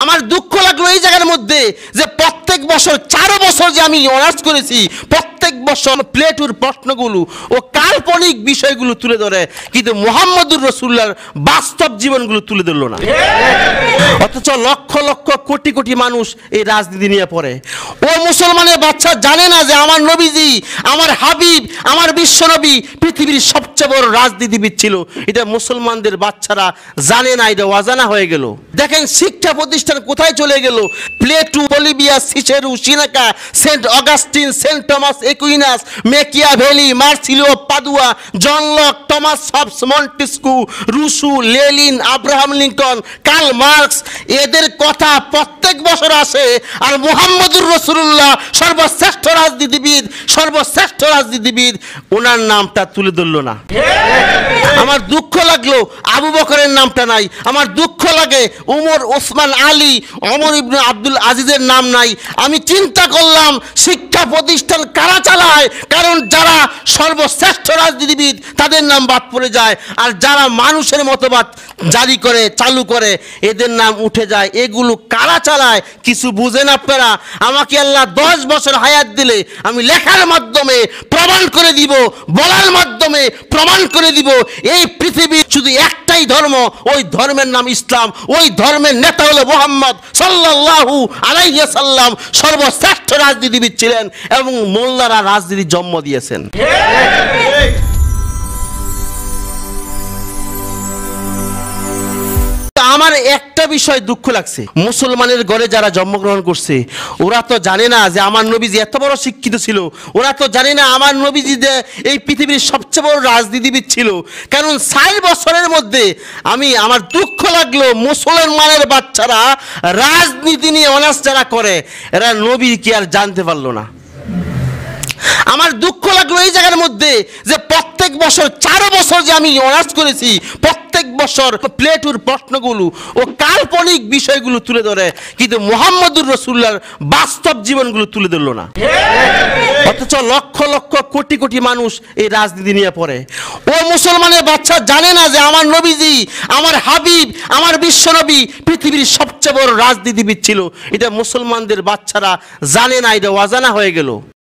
আমার দুঃখ লাগলো এই জায়গার মধ্যে যে প্রত্যেক বছর 4 বছর যে আমি অনার্স করেছি, প্রত্যেক বছর প্লেটুর প্রশ্নগুলো ও কাল্পনিক বিষয়গুলো তুলে ধরে, কিন্তু মুহাম্মদুর রাসূলুল্লাহর বাস্তব জীবনগুলো তুলে ধরলো না। অথচ লক্ষ লক্ষ কোটি কোটি মানুষ এই রাজনীতি নিয়ে পড়ে। ও মুসলমানের বাচ্চা জানে না যে আমার নবীজি, আমার হাবিব, আমার বিশ্বনবী পৃথিবীর সবচেয়ে বড় রাজনীতিবিদ ছিল। এটা মুসলমানদের বাচ্চারা জানে না, এটা অজানা হয়ে গেল। দেখেন শিক্ষা প্রতিষ্ঠান কোথায় চলে গেল। Plato, Polybius, Cicero, Seneca, Saint Augustine, Saint Thomas Aquinas, Machiavelli, Marsilio Padua, John Locke, Thomas Hobbes, Montesquieu, Rousseau, Lenin, Abraham Lincoln, Karl Marx, এদের কথা প্রত্যেক বছর আসে। আর মুহাম্মদুর রাসূলুল্লাহ সর্বশ্রেষ্ঠ রাজনীতিবিদ, ওনার নামটা তুলে ধরলো না। আমার দুঃখ লাগলো আবু বকরের নামটা নাই। আমার দুঃখ লাগে উমর, ওসমান, আলী, ওমর ইবনে আব্দুল আজিজের নাম নাই। আমি চিন্তা করলাম শিক্ষা প্রতিষ্ঠান কারা চালায়? কারণ যারা সর্বশ্রেষ্ঠ রাজনীতিবিদ তাদের নাম বাদ পড়ে যায়, আর যারা মানুষের মতবাদ জারি করে, চালু করে, এদের নাম উঠে যায়। এগুলো কারা চালায় কিছু বুঝেন আপনারা? আমাকে আল্লাহ 10 বছর হায়াত দিলে আমি লেখার মাধ্যমে প্রমাণ করে দিব, বলার মাধ্যমে প্রমাণ করে দিব এই পৃথিবীর শুধু একটাই ধর্ম, ওই ধর্মের নাম ইসলাম। ওই ধর্মের নেতা হলো মুহাম্মদ সাল্লাল্লাহু আলাইহি ওয়াসাল্লাম। সর্বশ্রেষ্ঠ রাজনীতিবিদ ছিলেন এবং মোল্লারা রাজনীতির জন্ম দিয়েছেন। আমার একটা বিষয় দুঃখ লাগছে, মুসলমানের ঘরে যারা জন্মগ্রহণ করছে ওরা তো জানে না যে আমার নবীজি এত বড় শিক্ষিত ছিল। ওরা তো জানে না আমার নবীজি যে এই পৃথিবীর সবচেয়ে বড় রাজনীতিবিদ ছিল। কারণ 4 বছরের মধ্যে আমার দুঃখ লাগলো মুসলমানের বাচ্চারা রাজনীতি নিয়ে অনার্স যারা করে এরা নবী কি আর জানতে পারলো না। আমার দুঃখ লাগলো এই জায়গার মধ্যে যে প্রত্যেক বছর 4 বছর যে আমি অনার্স করেছি, প্রত্যেক বছর প্লেটুর প্রশ্নগুলো ও কাল্পনিক বিষয়গুলো তুলে ধরে, কিন্তু মুহাম্মদুর রাসূলুল্লাহর বাস্তব জীবনগুলো তুলে ধরলো না। অথচ লক্ষ লক্ষ কোটি কোটি মানুষ এই রাজনীতি নিয়ে পড়ে। ও মুসলমানের বাচ্চা জানে না যে আমার নবীজি, আমার হাবিব, আমার বিশ্বনবী পৃথিবীর সবচেয়ে বড় রাজনীতিবিদ ছিল। এটা মুসলমানদের বাচ্চারা জানে না, এটা অজানা হয়ে গেল।